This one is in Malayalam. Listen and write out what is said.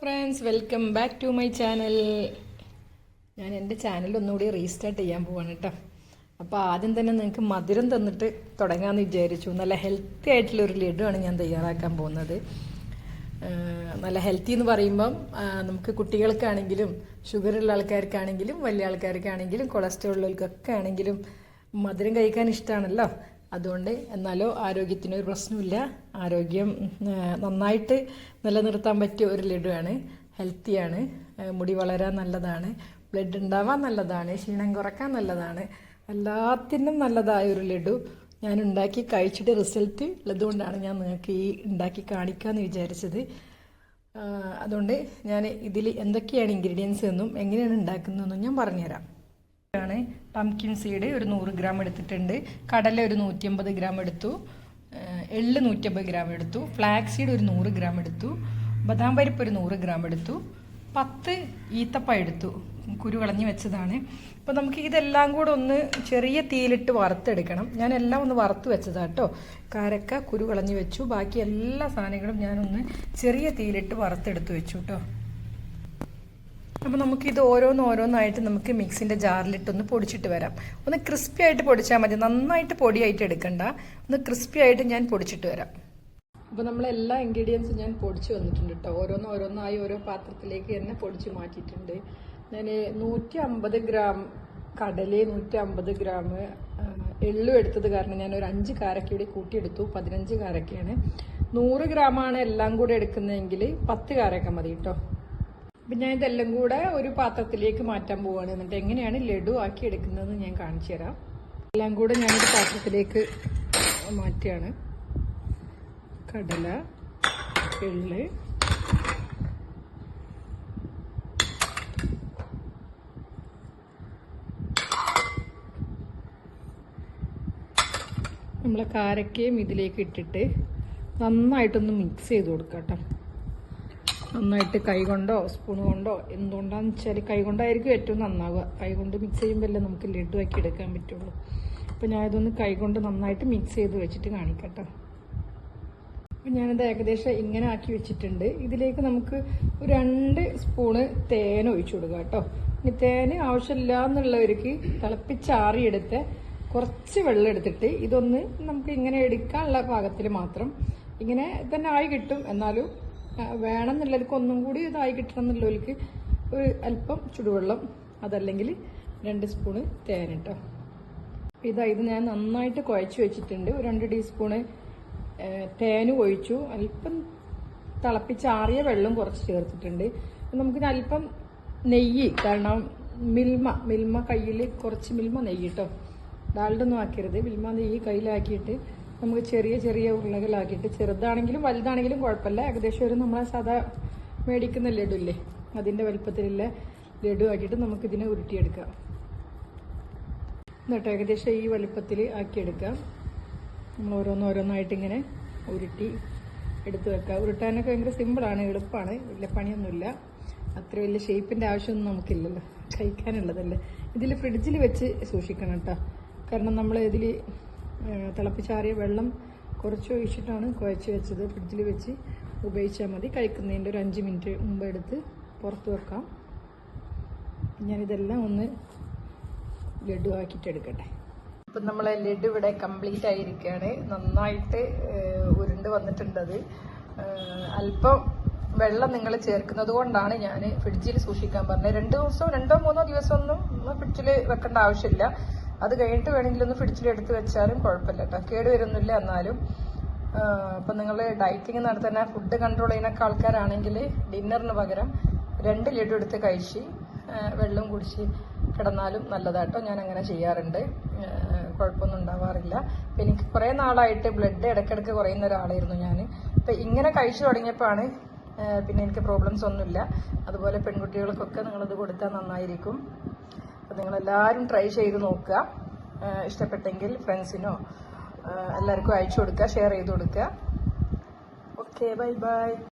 Friends, welcome back to my channel. ഞാൻ എൻ്റെ ചാനൽ ഒന്നുകൂടി റീസ്റ്റാർട്ട് ചെയ്യാൻ പോവാണ് കേട്ടോ. അപ്പോൾ ആദ്യം തന്നെ നിങ്ങൾക്ക് മധുരം തന്നിട്ട് തുടങ്ങാമെന്ന് വിചാരിച്ചു. നല്ല ഹെൽത്തി ആയിട്ടുള്ളൊരു ലഡുവാണ് ഞാൻ തയ്യാറാക്കാൻ പോകുന്നത്. നല്ല ഹെൽത്തി എന്ന് പറയുമ്പം നമുക്ക് കുട്ടികൾക്കാണെങ്കിലും ഷുഗറുള്ള ആൾക്കാർക്കാണെങ്കിലും വലിയ ആൾക്കാർക്കാണെങ്കിലും കൊളസ്ട്രോൾ ഉള്ളവർക്കൊക്കെ ആണെങ്കിലും മധുരം കഴിക്കാൻ ഇഷ്ടമാണല്ലോ. അതുകൊണ്ട് എന്നാലോ ആരോഗ്യത്തിനൊരു പ്രശ്നമില്ല. ആരോഗ്യം നന്നായിട്ട് നിലനിർത്താൻ പറ്റിയ ഒരു ലഡുവാണ്. ഹെൽത്തിയാണ്, മുടി വളരാൻ നല്ലതാണ്, ബ്ലഡ് ഉണ്ടാവാൻ നല്ലതാണ്, ക്ഷീണം കുറക്കാൻ നല്ലതാണ്, എല്ലാത്തിനും നല്ലതായ ഒരു ലഡു ഞാൻ ഉണ്ടാക്കി കഴിച്ചിട്ട് റിസൾട്ട് ഉള്ളതുകൊണ്ടാണ് ഞാൻ നിങ്ങൾക്ക് ഈ ഉണ്ടാക്കി കാണിക്കാമെന്ന് വിചാരിച്ചത്. അതുകൊണ്ട് ഞാൻ ഇതിൽ എന്തൊക്കെയാണ് ഇൻഗ്രീഡിയൻസ് എന്നും എങ്ങനെയാണ് ഉണ്ടാക്കുന്നതെന്നും ഞാൻ പറഞ്ഞുതരാം. ആണ് പംകിൻ സീഡ് ഒരു 100 ഗ്രാം എടുത്തിട്ടുണ്ട്, കടല ഒരു 150 ഗ്രാം എടുത്തു, എള്ള് 150 ഗ്രാം എടുത്തു, ഫ്ലാക്സ് സീഡ് ഒരു 100 ഗ്രാം എടുത്തു, ബദാം പരിപ്പ് ഒരു 100 ഗ്രാം എടുത്തു, 10 ഈത്തപ്പഴം എടുത്തു, കുരു കളഞ്ഞ് വെച്ചതാണ്. അപ്പോൾ നമുക്ക് ഇതെല്ലാം കൂടെ ഒന്ന് ചെറിയ തീയിലിട്ട് വറുത്തെടുക്കണം. ഞാൻ എല്ലാം ഒന്ന് വറുത്ത് വെച്ചതാണ് കേട്ടോ. കാരക്ക കുരു കളഞ്ഞ് വെച്ചു, ബാക്കി എല്ലാ സാധനങ്ങളും ഞാനൊന്ന് ചെറിയ തീയിലിട്ട് വറുത്തെടുത്ത് വെച്ചു കേട്ടോ. അപ്പോൾ നമുക്കിത് ഓരോന്നായിട്ട് നമുക്ക് മിക്സിൻ്റെ ജാറിലിട്ടൊന്ന് പൊടിച്ചിട്ട് വരാം. ഒന്ന് ക്രിസ്പി ആയിട്ട് പൊടിച്ചാൽ മതി, നന്നായിട്ട് പൊടിയായിട്ട് എടുക്കണ്ട. ഒന്ന് ക്രിസ്പി ആയിട്ട് ഞാൻ പൊടിച്ചിട്ട് വരാം. അപ്പോൾ നമ്മളെല്ലാ ഇൻഗ്രീഡിയൻസും ഞാൻ പൊടിച്ച് വന്നിട്ടുണ്ട് കേട്ടോ. ഓരോന്നായി ഓരോ പാത്രത്തിലേക്ക് തന്നെ പൊടിച്ച് മാറ്റിയിട്ടുണ്ട്. ഞാൻ 150 ഗ്രാം കടല, 150 ഗ്രാം എള്ളും എടുത്തത് കാരണം ഞാൻ ഒരു 5 കാരക്ക കൂടി കൂട്ടിയെടുത്തു. 15 കാരക്കയാണ്. 100 ഗ്രാമാണ് എല്ലാം കൂടെ എടുക്കുന്നതെങ്കിൽ 10 കാരക്ക മതി കേട്ടോ. അപ്പം ഞാൻ ഇതെല്ലാം കൂടെ ഒരു പാത്രത്തിലേക്ക് മാറ്റാൻ പോവുകയാണ്. എന്നിട്ട് എങ്ങനെയാണ് ലഡു ആക്കി എടുക്കുന്നതെന്ന് ഞാൻ കാണിച്ചു തരാം. എല്ലാം കൂടെ ഞാനൊരു പാത്രത്തിലേക്ക് മാറ്റുകയാണ്. കടല, എള്ള്, നമ്മളെ കാരക്കയും ഇതിലേക്ക് ഇട്ടിട്ട് നന്നായിട്ടൊന്ന് മിക്സ് ചെയ്ത് കൊടുക്കാം കേട്ടോ. നന്നായിട്ട് കൈ കൊണ്ടോ സ്പൂൺ കൊണ്ടോ എന്തുകൊണ്ടാന്ന് വെച്ചാൽ കൈ കൊണ്ടായിരിക്കും ഏറ്റവും നന്നാവുക. കൈ കൊണ്ട് മിക്സ് ചെയ്യുമ്പോഴല്ലേ നമുക്ക് ലഡു ആക്കി എടുക്കാൻ പറ്റുള്ളൂ. അപ്പോൾ ഞാനിതൊന്ന് കൈ കൊണ്ട് നന്നായിട്ട് മിക്സ് ചെയ്ത് വെച്ചിട്ട് കാണിക്കട്ടോ. അപ്പം ഞാനിത് ഏകദേശം ഇങ്ങനെ ആക്കി വെച്ചിട്ടുണ്ട്. ഇതിലേക്ക് നമുക്ക് ഒരു 2 സ്പൂണ് തേൻ ഒഴിച്ചു കൊടുക്കുക കേട്ടോ. ഇനി തേന് ആവശ്യമില്ല എന്നുള്ളവർക്ക് തിളപ്പിച്ചാറിയെടുത്ത് കുറച്ച് വെള്ളം എടുത്തിട്ട് ഇതൊന്ന് നമുക്ക് ഇങ്ങനെ എടുക്കാനുള്ള പാകത്തിൽ മാത്രം ഇങ്ങനെ തന്നെ ആയി കിട്ടും. എന്നാലും വേണമെന്നുള്ളവർക്ക് ഒന്നും കൂടി ഇതായി കിട്ടണം എന്നുള്ളവർക്ക് ഒരു അല്പം ചുടുവെള്ളം, അതല്ലെങ്കിൽ 2 സ്പൂണ് തേൻ കേട്ടോ. ഇത് ഞാൻ നന്നായിട്ട് കുഴച്ച് വെച്ചിട്ടുണ്ട്. ഒരു 2 ടീസ്പൂണ് തേന് ഒഴിച്ചു. അല്പം തിളപ്പിച്ചാറിയ വെള്ളം കുറച്ച് ചേർത്തിട്ടുണ്ട്. നമുക്കിന് അല്പം നെയ്യ്, കാരണം മിൽമ കയ്യിൽ കുറച്ച് മിൽമ നെയ്യ് കേട്ടോ. ഡാൽഡൊന്നും ആക്കരുത്. മിൽമ നെയ്യ് കയ്യിലാക്കിയിട്ട് നമുക്ക് ചെറിയ ഉരുളകളാക്കിയിട്ട്, ചെറുതാണെങ്കിലും വലുതാണെങ്കിലും കുഴപ്പമില്ല, ഏകദേശം ഒരു നമ്മളെ സാധാ മേടിക്കുന്ന ലഡു ഇല്ലേ അതിൻ്റെ വലുപ്പത്തിലുള്ള ലഡു ആക്കിയിട്ട് നമുക്കിതിനെ ഉരുട്ടിയെടുക്കാം. എന്നിട്ട് ഏകദേശം ഈ വലുപ്പത്തിൽ ആക്കിയെടുക്കാം. നമ്മൾ ഓരോന്നായിട്ട് ഇങ്ങനെ ഉരുട്ടി എടുത്ത് വെക്കാം. ഉരുട്ടാനൊക്കെ ഭയങ്കര സിമ്പിളാണ്, എളുപ്പമാണ്, വലിയ പണിയൊന്നുമില്ല. അത്ര വലിയ ഷേപ്പിൻ്റെ ആവശ്യമൊന്നും നമുക്കില്ലല്ലോ, കഴിക്കാനുള്ളതല്ലേ. ഇതിൽ ഫ്രിഡ്ജിൽ വെച്ച് സൂക്ഷിക്കണം കേട്ടോ. കാരണം നമ്മൾ ഇതിൽ തിളപ്പിച്ചാറിയ വെള്ളം കുറച്ച് ഒഴിച്ചിട്ടാണ് കുഴച്ച് വെച്ചത്. ഫ്രിഡ്ജിൽ വെച്ച് ഉപയോഗിച്ചാൽ മതി. കഴിക്കുന്നതിൻ്റെ ഒരു 5 മിനിറ്റ് മുമ്പ് എടുത്ത് പുറത്ത് വെക്കാം. ഞാനിതെല്ലാം ഒന്ന് ലഡു ആക്കിയിട്ട് എടുക്കട്ടെ. ഇപ്പം നമ്മളെ ലഡു ഇവിടെ കംപ്ലീറ്റ് ആയിരിക്കുകയാണ്. നന്നായിട്ട് ഉരുണ്ട് വന്നിട്ടുണ്ട്. അത് അല്പം വെള്ളം നിങ്ങൾ ചേർക്കുന്നത് കൊണ്ടാണ് ഞാൻ ഫ്രിഡ്ജിൽ സൂക്ഷിക്കാൻ പറഞ്ഞത്. 2-3 ദിവസമൊന്നും ഫ്രിഡ്ജിൽ വെക്കേണ്ട ആവശ്യമില്ല. അത് കഴിഞ്ഞിട്ട് വേണമെങ്കിൽ ഒന്ന് ഫ്രിഡ്ജിൽ എടുത്ത് വെച്ചാലും കുഴപ്പമില്ല കേട്ടോ, കേട് വരുന്നില്ല. എന്നാലും ഇപ്പം നിങ്ങൾ ഡയറ്റിങ് നടത്തുന്ന ഫുഡ് കൺട്രോൾ ചെയ്യുന്നൊക്കെ ആൾക്കാരാണെങ്കിൽ ഡിന്നറിന് പകരം 2 ലഡു എടുത്ത് കഴിച്ച് വെള്ളം കുടിച്ച് കിടന്നാലും നല്ലതാട്ടോ. ഞാൻ അങ്ങനെ ചെയ്യാറുണ്ട്, കുഴപ്പമൊന്നും ഉണ്ടാവാറില്ല. അപ്പം എനിക്ക് കുറേ നാളായിട്ട് ബ്ലഡ് ഇടയ്ക്കിടയ്ക്ക് കുറയുന്ന ഒരാളായിരുന്നു ഞാൻ. അപ്പം ഇങ്ങനെ കഴിച്ചു തുടങ്ങിയപ്പോഴാണ് പിന്നെ എനിക്ക് പ്രോബ്ലംസ് ഒന്നുമില്ല. അതുപോലെ പെൺകുട്ടികൾക്കൊക്കെ നിങ്ങളത് കൊടുത്താൽ നന്നായിരിക്കും. അപ്പോൾ നിങ്ങളെല്ലാവരും ട്രൈ ചെയ്ത് നോക്കുക. ഇഷ്ടപ്പെട്ടെങ്കിൽ ഫ്രണ്ട്സിനോ എല്ലാവർക്കും അയച്ചു കൊടുക്കുക, ഷെയർ ചെയ്ത് കൊടുക്കുക. Okay, by.